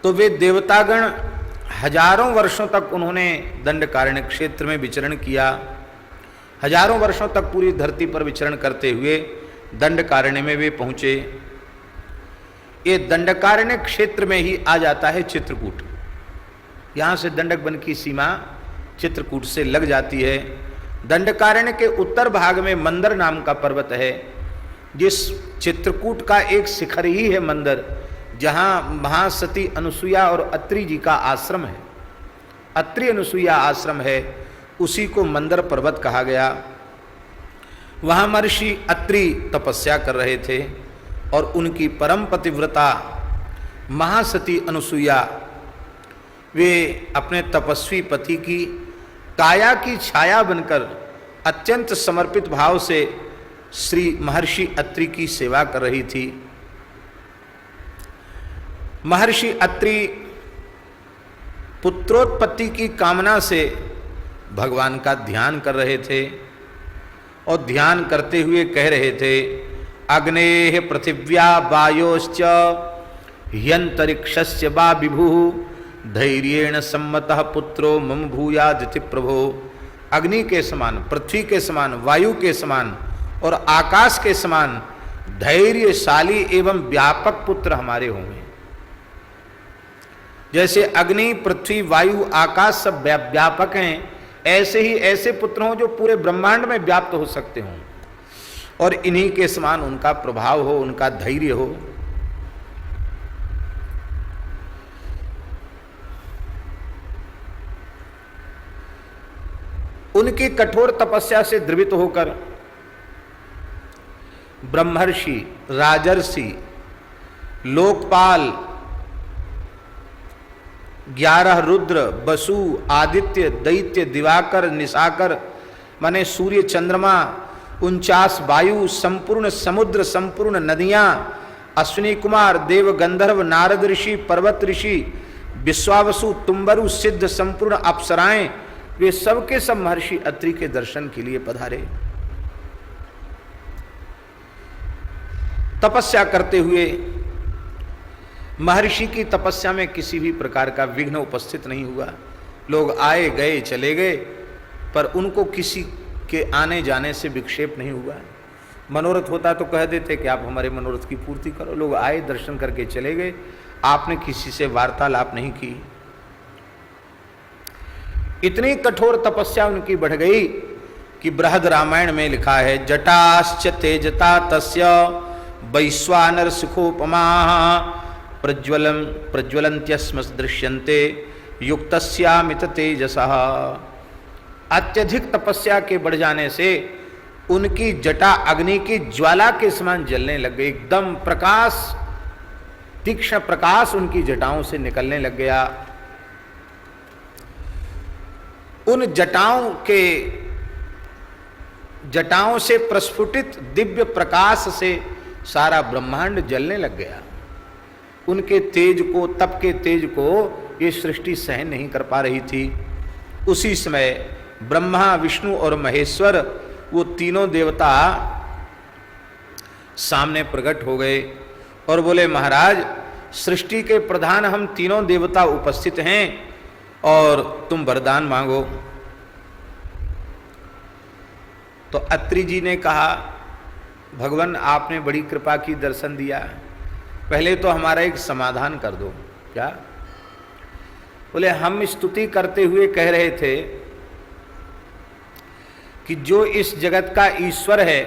तो वे देवतागण हजारों वर्षों तक उन्होंने दंडकारण्य क्षेत्र में विचरण किया। हजारों वर्षों तक पूरी धरती पर विचरण करते हुए दंडकारण्य में वे पहुंचे। ये दंडकारण्य क्षेत्र में ही आ जाता है चित्रकूट। यहाँ से दंडक वन की सीमा चित्रकूट से लग जाती है। दंडकारण्य के उत्तर भाग में मंदर नाम का पर्वत है, जिस चित्रकूट का एक शिखर ही है मंदर, जहाँ महासती अनुसुईया और अत्रि जी का आश्रम है। अत्रि अनुसुईया आश्रम है, उसी को मंदर पर्वत कहा गया। वहाँ महर्षि अत्रि तपस्या कर रहे थे और उनकी परम पतिव्रता महासती अनुसुईया, वे अपने तपस्वी पति की काया की छाया बनकर अत्यंत समर्पित भाव से श्री महर्षि अत्रि की सेवा कर रही थी। महर्षि अत्रि पुत्रोत्पत्ति की कामना से भगवान का ध्यान कर रहे थे और ध्यान करते हुए कह रहे थे, अग्नेः पृथिव्या वायोश्च ह्यंतरिक्षस्य वा विभुः धैर्येण सम्मतः पुत्रो मम भूयादिति प्रभो। अग्नि के समान, पृथ्वी के समान, वायु के समान और आकाश के समान धैर्यशाली एवं व्यापक पुत्र हमारे होंगे। जैसे अग्नि, पृथ्वी, वायु, आकाश सब व्यापक हैं, ऐसे ही ऐसे पुत्र हों जो पूरे ब्रह्मांड में व्याप्त हो सकते हों और इन्हीं के समान उनका प्रभाव हो, उनका धैर्य हो। उनकी कठोर तपस्या से द्रवित होकर ब्रह्मर्षि, राजर्षि, लोकपाल, 11 रुद्र, वसु, आदित्य, दैत्य, दिवाकर, निशाकर माने सूर्य, चंद्रमा, 49 वायु, संपूर्ण समुद्र, संपूर्ण नदियां, अश्विनी कुमार, देव, गंधर्व, नारद ऋषि, पर्वत ऋषि, विश्वावसु, तुम्बरु, सिद्ध, संपूर्ण अप्सराएं, वे सब के सब महर्षि अत्रि के दर्शन के लिए पधारे। तपस्या करते हुए महर्षि की तपस्या में किसी भी प्रकार का विघ्न उपस्थित नहीं हुआ। लोग आए गए चले गए, पर उनको किसी के आने जाने से विक्षेप नहीं हुआ। मनोरथ होता तो कह देते कि आप हमारे मनोरथ की पूर्ति करो। लोग आए, दर्शन करके चले गए, आपने किसी से वार्तालाप नहीं की। इतनी कठोर तपस्या उनकी बढ़ गई कि बृहद रामायण में लिखा है, जटाश्च तेजता तस्य वैश्वानर सुखोपमा प्रज्वलन्त्यस्म दृश्यन्ते युक्तस्यामित तेजसः। अत्यधिक तपस्या के बढ़ जाने से उनकी जटा अग्नि की ज्वाला के समान जलने लग गई। एकदम प्रकाश, तीक्ष्ण प्रकाश उनकी जटाओं से निकलने लग गया। उन जटाओं से प्रस्फुटित दिव्य प्रकाश से सारा ब्रह्मांड जलने लग गया। उनके तेज को, तप के तेज को ये सृष्टि सहन नहीं कर पा रही थी। उसी समय ब्रह्मा, विष्णु और महेश्वर, वो तीनों देवता सामने प्रकट हो गए और बोले, महाराज सृष्टि के प्रधान हम तीनों देवता उपस्थित हैं और तुम वरदान मांगो। तो अत्रि जी ने कहा, भगवान आपने बड़ी कृपा की, दर्शन दिया, पहले तो हमारा एक समाधान कर दो। क्या? बोले, हम स्तुति करते हुए कह रहे थे कि जो इस जगत का ईश्वर है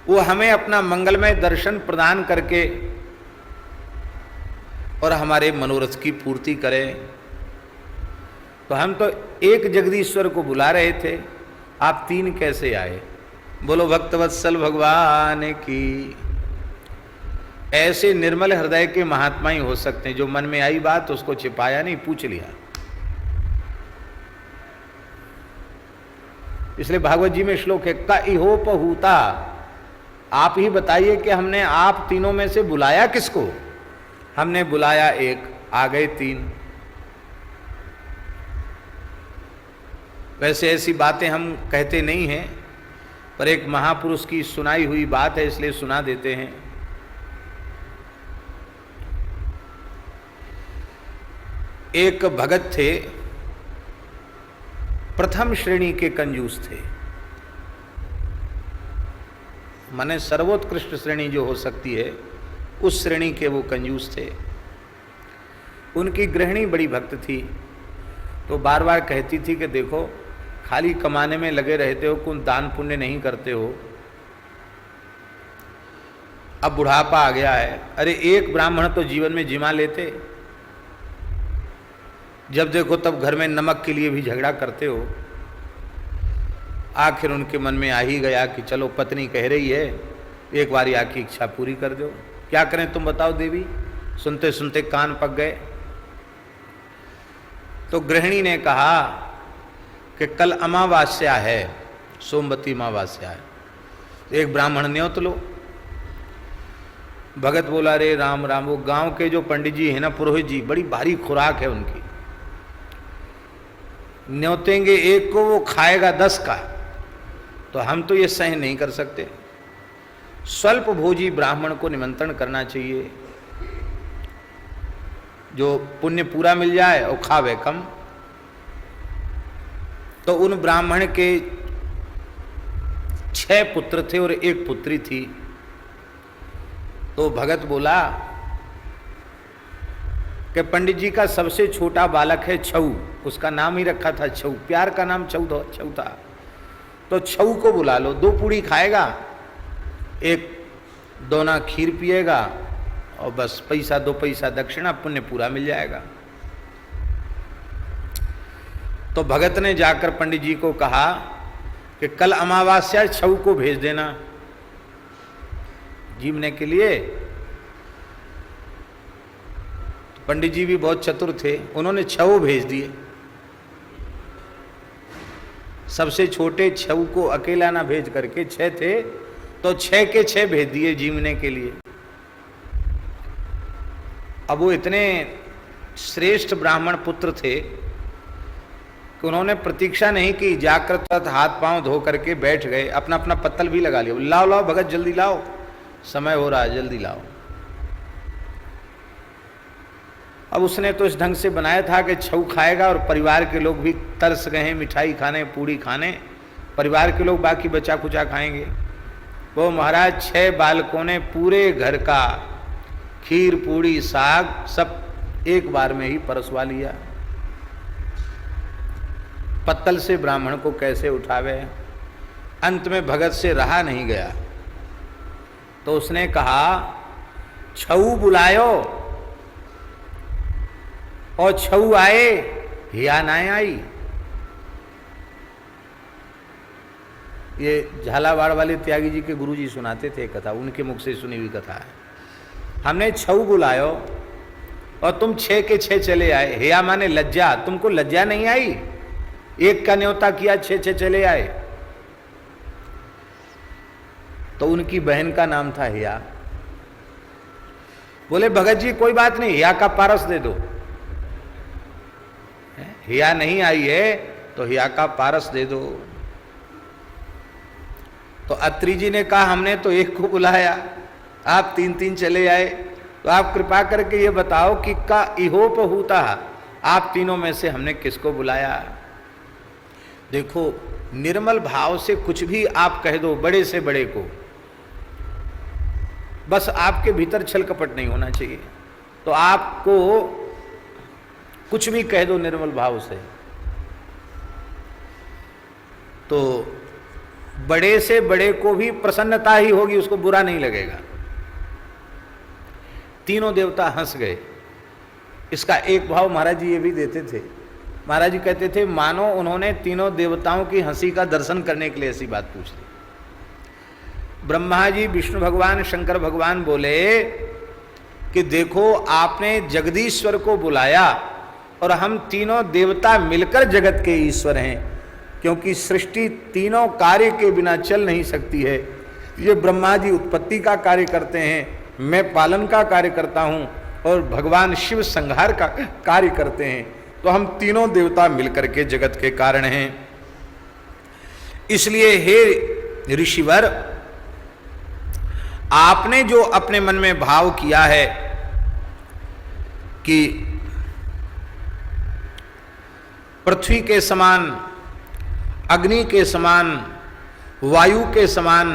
वो हमें अपना मंगलमय दर्शन प्रदान करके और हमारे मनोरथ की पूर्ति करे। तो हम तो एक जगदीश्वर को बुला रहे थे, आप तीन कैसे आए? बोलो भक्तवत्सल भगवान की। ऐसे निर्मल हृदय के महात्मा ही हो सकते हैं, जो मन में आई बात उसको छिपाया नहीं, पूछ लिया। इसलिए भागवत जी में श्लोक है, का इहोप हूता, आप ही बताइए कि हमने आप तीनों में से बुलाया किसको? हमने बुलाया एक, आ गए तीन। वैसे ऐसी बातें हम कहते नहीं हैं, पर एक महापुरुष की सुनाई हुई बात है, इसलिए सुना देते हैं। एक भगत थे, प्रथम श्रेणी के कंजूस थे, माने सर्वोत्कृष्ट श्रेणी जो हो सकती है उस श्रेणी के वो कंजूस थे। उनकी गृहिणी बड़ी भक्त थी, तो बार बार कहती थी कि देखो खाली कमाने में लगे रहते हो, कुछ दान पुण्य नहीं करते हो, अब बुढ़ापा आ गया है। अरे एक ब्राह्मण तो जीवन में जिमा लेते, जब देखो तब घर में नमक के लिए भी झगड़ा करते हो। आखिर उनके मन में आ ही गया कि चलो पत्नी कह रही है, एक बार आकी इच्छा पूरी कर दो। क्या करें तुम बताओ देवी? सुनते सुनते कान पक गए। तो गृहिणी ने कहा कि कल अमावास्या है, सोमवती अमावास्या है, एक ब्राह्मण न्योत लो। भगत बोला रे राम राम, वो गांव के जो पंडित जी है ना, पुरोहित जी, बड़ी भारी खुराक है उनकी, न्योतेंगे एक को वो खाएगा 10 का, तो हम तो ये सहन नहीं कर सकते। स्वल्प भोजी ब्राह्मण को निमंत्रण करना चाहिए, जो पुण्य पूरा मिल जाए और खावे कम। तो उन ब्राह्मण के 6 पुत्र थे और 1 पुत्री थी। तो भगत बोला कि पंडित जी का सबसे छोटा बालक है छऊ, उसका नाम ही रखा था छऊ, प्यार का नाम छऊ था। तो छऊ को बुला लो, 2 पूड़ी खाएगा, 1 दोना खीर पिएगा और बस पैसा 2 पैसा दक्षिणा, पुण्य पूरा मिल जाएगा। तो भगत ने जाकर पंडित जी को कहा कि कल अमावास्या, छऊ को भेज देना जीवने के लिए। तो पंडित जी भी बहुत चतुर थे, उन्होंने छऊ भेज दिए। सबसे छोटे छऊ को अकेला ना भेज करके, 6 थे तो 6 के 6 भेज दिए जीवने के लिए। अब वो इतने श्रेष्ठ ब्राह्मण पुत्र थे कि उन्होंने प्रतीक्षा नहीं की, जाकर तुरंत हाथ पांव धो करके बैठ गए, अपना अपना पत्तल भी लगा लिया। लाओ लाओ भगत जल्दी लाओ, समय हो रहा है, जल्दी लाओ। अब उसने तो इस ढंग से बनाया था कि छऊ खाएगा और परिवार के लोग भी तरस गए हैं मिठाई खाने, पूड़ी खाने, परिवार के लोग बाकी बचा कुचा खाएंगे। वो महाराज 6 बालकों ने पूरे घर का खीर पूड़ी साग सब एक बार में ही परसवा लिया। पत्तल से ब्राह्मण को कैसे उठावे? अंत में भगत से रहा नहीं गया, तो उसने कहा छऊ बुलायो, और छऊ आए, हिया ना आई। ये झालावाड़ वाले त्यागी जी के गुरुजी सुनाते थे कथा, उनके मुख से सुनी हुई कथा है। हमने छऊ बुलायो और तुम 6 के 6 चले आए। हिया माने लज्जा, तुमको लज्जा नहीं आई? एक का न्योता किया, 6 चले आए। तो उनकी बहन का नाम था हिया। बोले भगत जी कोई बात नहीं, हिया का पारस दे दो। हिया नहीं आई है तो हिया का पारस दे दो। तो अत्री जी ने कहा हमने तो 1 को बुलाया, आप 3 चले आए, तो आप कृपा करके ये बताओ कि का इहोप होता, आप तीनों में से हमने किसको बुलाया? देखो निर्मल भाव से कुछ भी आप कह दो बड़े से बड़े को, बस आपके भीतर छल कपट नहीं होना चाहिए। तो आपको कुछ भी कह दो निर्मल भाव से, तो बड़े से बड़े को भी प्रसन्नता ही होगी, उसको बुरा नहीं लगेगा। तीनों देवता हंस गए। इसका एक भाव महाराज जी ये भी देते थे। महाराज जी कहते थे मानो उन्होंने तीनों देवताओं की हंसी का दर्शन करने के लिए ऐसी बात पूछ ली। ब्रह्मा जी, विष्णु भगवान, शंकर भगवान बोले कि देखो आपने जगदीश्वर को बुलाया और हम तीनों देवता मिलकर जगत के ईश्वर हैं, क्योंकि सृष्टि तीनों कार्य के बिना चल नहीं सकती है। ये ब्रह्मा जी उत्पत्ति का कार्य करते हैं, मैं पालन का कार्य करता हूँ और भगवान शिव संहार का कार्य करते हैं, तो हम तीनों देवता मिलकर के जगत के कारण हैं। इसलिए हे ऋषिवर, आपने जो अपने मन में भाव किया है कि पृथ्वी के समान, अग्नि के समान, वायु के समान,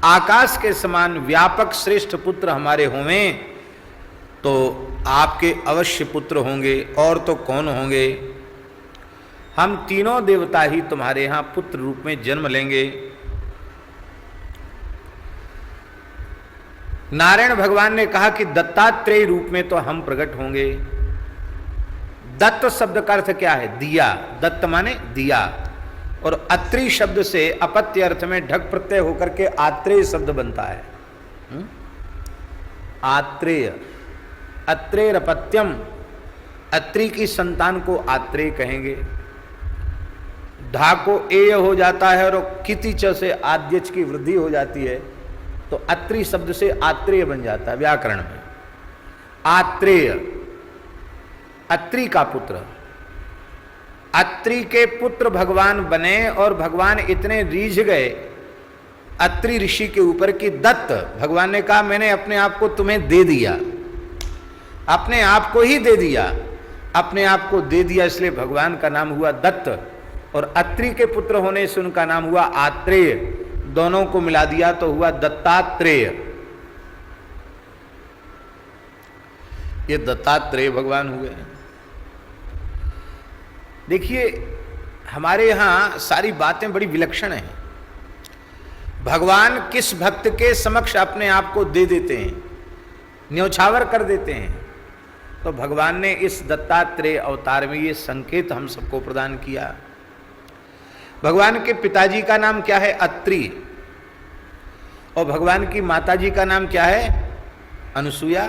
आकाश के समान व्यापक श्रेष्ठ पुत्र हमारे होंगे तो आपके अवश्य पुत्र होंगे, और तो कौन होंगे। हम तीनों देवता ही तुम्हारे यहाँ पुत्र रूप में जन्म लेंगे। नारायण भगवान ने कहा कि दत्तात्रेय रूप में तो हम प्रकट होंगे। दत्त शब्द का अर्थ क्या है? दिया। दत्त माने दिया, और अत्रि शब्द से अपत्य अर्थ में ढक प्रत्यय होकर के आत्रेय शब्द बनता है। आत्रेय, अत्रेरपत्यम, अत्रि की संतान को आत्रेय कहेंगे। ढा को एय हो जाता है और किति च से आद्यच की वृद्धि हो जाती है, तो अत्रि शब्द से आत्रेय बन जाता है व्याकरण में। आत्रेय, अत्रि का पुत्र। अत्रि के पुत्र भगवान बने, और भगवान इतने रीझ गए अत्रि ऋषि के ऊपर कि दत्त, भगवान ने कहा मैंने अपने आप को तुम्हें दे दिया, अपने आप को ही दे दिया, अपने आप को दे दिया, इसलिए भगवान का नाम हुआ दत्त। और अत्रि के पुत्र होने से उनका नाम हुआ आत्रेय। दोनों को मिला दिया तो हुआ दत्तात्रेय। ये दत्तात्रेय भगवान हुए। देखिए हमारे यहां सारी बातें बड़ी विलक्षण हैं। भगवान किस भक्त के समक्ष अपने आप को दे देते हैं, न्यौछावर कर देते हैं, तो भगवान ने इस दत्तात्रेय अवतार में ये संकेत हम सबको प्रदान किया। भगवान के पिताजी का नाम क्या है? अत्रि। और भगवान की माताजी का नाम क्या है? अनुसुया।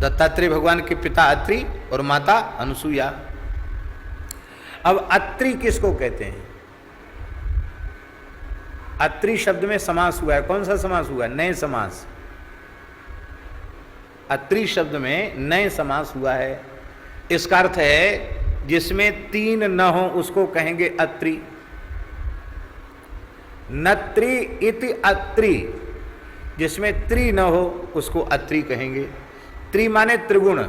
दत्तात्रेय भगवान के पिता अत्रि और माता अनुसुया। अब अत्रि किसको कहते हैं? अत्रि शब्द में समास हुआ है। कौन सा समास हुआ है? नए समास। अत्रि शब्द में नए समास हुआ है। इसका अर्थ है जिसमें तीन न हो उसको कहेंगे अत्रि। नत्रि इति अत्रि, जिसमें त्रि न हो उसको अत्रि कहेंगे। त्रि माने त्रिगुण।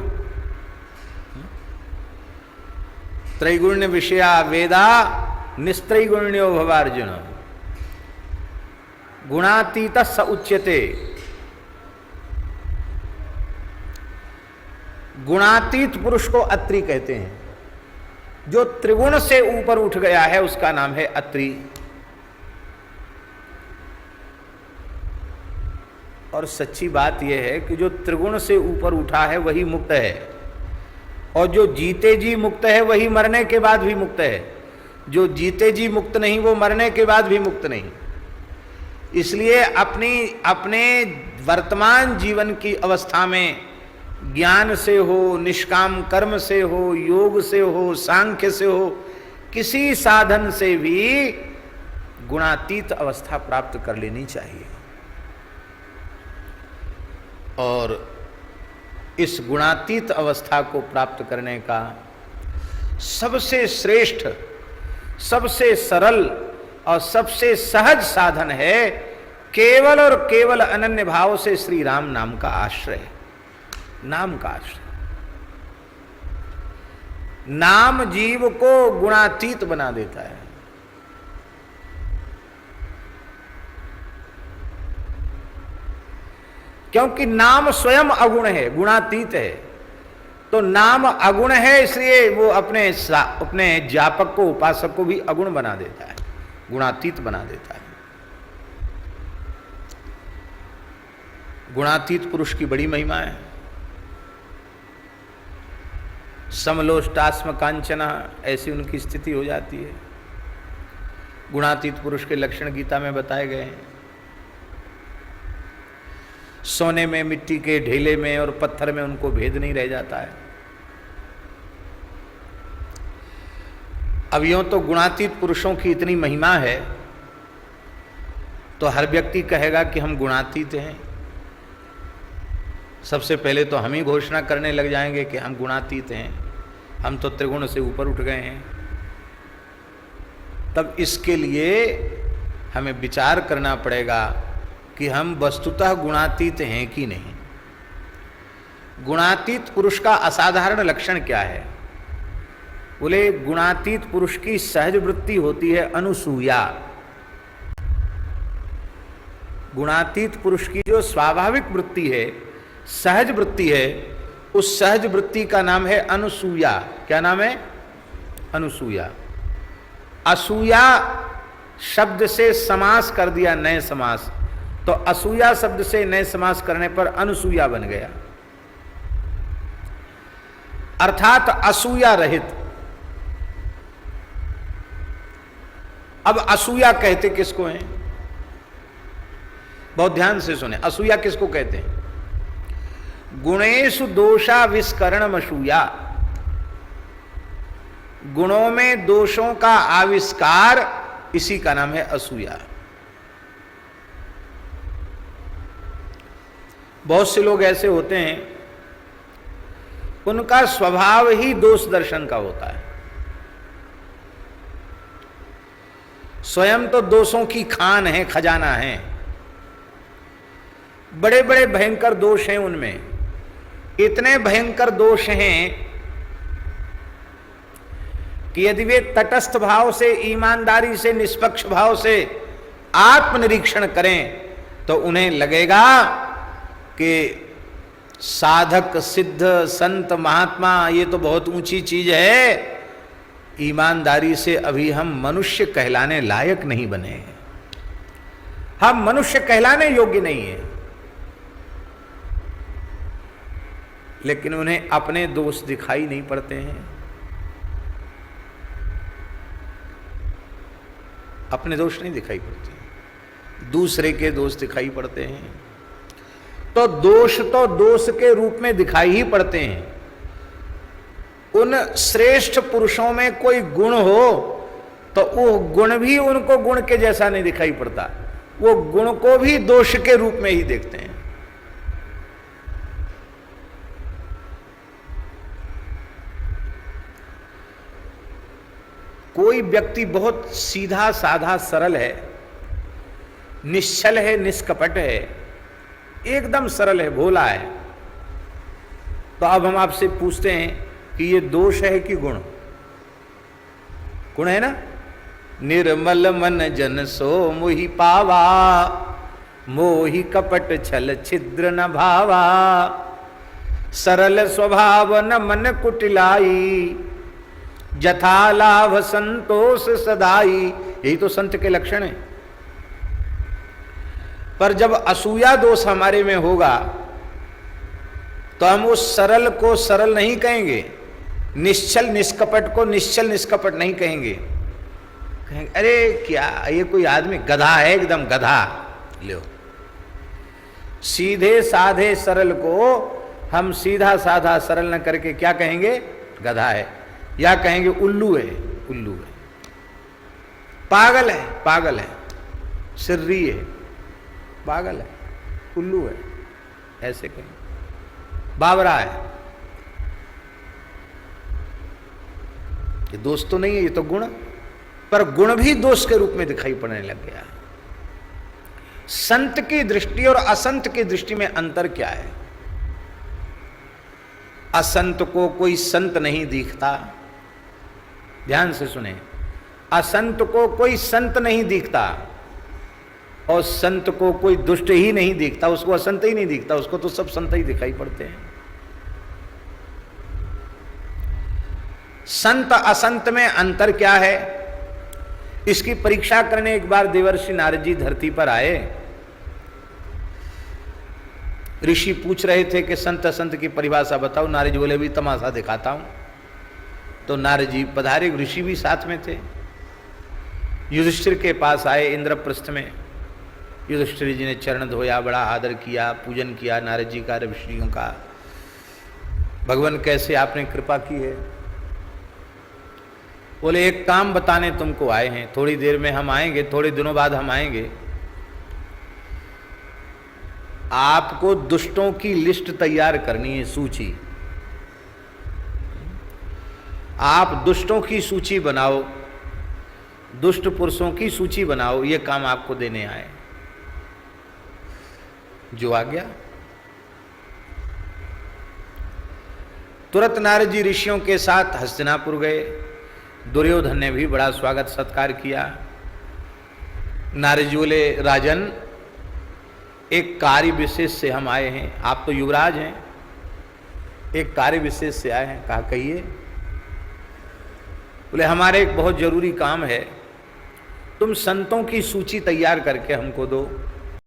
त्रैगुण्य विषया वेदा निस्त्रैगुण्यो भवार्जुन, गुणातीत स उच्यते। गुणातीत पुरुष को अत्रि कहते हैं। जो त्रिगुण से ऊपर उठ गया है उसका नाम है अत्रि। और सच्ची बात यह है कि जो त्रिगुण से ऊपर उठा है वही मुक्त है, और जो जीते जी मुक्त है वही मरने के बाद भी मुक्त है। जो जीते जी मुक्त नहीं वो मरने के बाद भी मुक्त नहीं। इसलिए अपने वर्तमान जीवन की अवस्था में ज्ञान से हो, निष्काम कर्म से हो, योग से हो, सांख्य से हो, किसी साधन से भी गुणातीत अवस्था प्राप्त कर लेनी चाहिए। और इस गुणातीत अवस्था को प्राप्त करने का सबसे श्रेष्ठ, सबसे सरल और सबसे सहज साधन है केवल और केवल अनन्य भाव से श्री राम नाम का आश्रय। नाम का आश्रय। नाम जीव को गुणातीत बना देता है। क्योंकि नाम स्वयं अगुण है, गुणातीत है। तो नाम अगुण है, इसलिए वो अपने जापक को, उपासक को भी अगुण बना देता है, गुणातीत बना देता है। गुणातीत पुरुष की बड़ी महिमा है। समलोष्टास्म कांचना, ऐसी उनकी स्थिति हो जाती है। गुणातीत पुरुष के लक्षण गीता में बताए गए हैं। सोने में, मिट्टी के ढेले में और पत्थर में उनको भेद नहीं रह जाता है। अब यूं तो गुणातीत पुरुषों की इतनी महिमा है तो हर व्यक्ति कहेगा कि हम गुणातीत हैं। सबसे पहले तो हम ही घोषणा करने लग जाएंगे कि हम गुणातीत हैं, हम तो त्रिगुण से ऊपर उठ गए हैं। तब इसके लिए हमें विचार करना पड़ेगा कि हम वस्तुतः गुणातीत हैं कि नहीं। गुणातीत पुरुष का असाधारण लक्षण क्या है? बोले गुणातीत पुरुष की सहज वृत्ति होती है अनुसूया। गुणातीत पुरुष की जो स्वाभाविक वृत्ति है, सहज वृत्ति है, उस सहज वृत्ति का नाम है अनुसूया। क्या नाम है? अनुसूया। असूया शब्द से समास कर दिया, नए समास, तो असूया शब्द से नए समास करने पर अनुसूया बन गया, अर्थात असूया रहित। अब असूया कहते किसको हैं? बहुत ध्यान से सुने, असूया किसको कहते हैं? गुणेषु दोषा विस्करणम असूया। गुणों में दोषों का आविष्कार, इसी का नाम है असूया। बहुत से लोग ऐसे होते हैं, उनका स्वभाव ही दोष दर्शन का होता है। स्वयं तो दोषों की खान है, खजाना है, बड़े बड़े भयंकर दोष हैं उनमें। इतने भयंकर दोष हैं कि यदि वे तटस्थ भाव से, ईमानदारी से, निष्पक्ष भाव से आत्मनिरीक्षण करें तो उन्हें लगेगा कि साधक, सिद्ध, संत, महात्मा ये तो बहुत ऊंची चीज है, ईमानदारी से अभी हम मनुष्य कहलाने लायक नहीं बने, हम मनुष्य कहलाने योग्य नहीं है। लेकिन उन्हें अपने दोष दिखाई नहीं पड़ते हैं, अपने दोष नहीं दिखाई पड़ते, दूसरे के दोष दिखाई पड़ते हैं। तो दोष के रूप में दिखाई ही पड़ते हैं। उन श्रेष्ठ पुरुषों में कोई गुण हो तो वो गुण भी उनको गुण के जैसा नहीं दिखाई पड़ता, वो गुण को भी दोष के रूप में ही देखते हैं। कोई व्यक्ति बहुत सीधा साधा सरल है, निश्चल है, निष्कपट है, एकदम सरल है, भोला है, तो अब हम आपसे पूछते हैं कि ये दोष है कि गुण? गुण है ना। निर्मल मन जन सो मोहि पावा, मोहि कपट छल छिद्र न भावा, सरल स्वभाव न मन कुटिलाई, जथा लाभ संतोष सदाई। यही तो संत के लक्षण है। पर जब असूया दोष हमारे में होगा तो हम उस सरल को सरल नहीं कहेंगे, निश्चल निष्कपट को निश्चल निष्कपट नहीं कहेंगे, कहेंगे अरे क्या ये कोई आदमी गधा है, एकदम गधा। लो, सीधे साधे सरल को हम सीधा साधा सरल न करके क्या कहेंगे? गधा है, या कहेंगे उल्लू है, उल्लू है, पागल है, पागल है, सिर्री है, पागल है, उल्लू है, ऐसे कहेंगे, बावरा है। ये दोष तो नहीं है, ये तो गुण, पर गुण भी दोष के रूप में दिखाई पड़ने लग गया। संत की दृष्टि और असंत की दृष्टि में अंतर क्या है? असंत को कोई संत नहीं दिखता, ध्यान से सुने, असंत को कोई संत नहीं दिखता और संत को कोई दुष्ट ही नहीं दिखता, उसको असंत ही नहीं दिखता, उसको तो सब संत ही दिखाई पड़ते हैं। संत असंत में अंतर क्या है, इसकी परीक्षा करने एक बार देवर्षि नारद जी धरती पर आए। ऋषि पूछ रहे थे कि संत असंत की परिभाषा बताओ। नारद जी बोले भी तमाशा दिखाता हूं। तो नारद जी पधारे, ऋषि भी साथ में थे। युधिष्ठिर के पास आए इंद्रप्रस्थ में। युधिष्ठिर जी ने चरण धोया, बड़ा आदर किया, पूजन किया नारद जी का, ऋषियों का। भगवान कैसे आपने कृपा की है? बोले एक काम बताने तुमको आए हैं, थोड़ी देर में हम आएंगे, थोड़े दिनों बाद हम आएंगे। आपको दुष्टों की लिस्ट तैयार करनी है, सूची। आप दुष्टों की सूची बनाओ, दुष्ट पुरुषों की सूची बनाओ, ये काम आपको देने आए। जो आ गया, तुरंत नारद जी ऋषियों के साथ हस्तिनापुर गए। दुर्योधन ने भी बड़ा स्वागत सत्कार किया। नारद जी बोले, राजन एक कार्य विशेष से हम आए हैं, आप तो युवराज हैं, एक कार्य विशेष से आए हैं। कहा कहिए। बोले हमारे एक बहुत जरूरी काम है, तुम संतों की सूची तैयार करके हमको दो।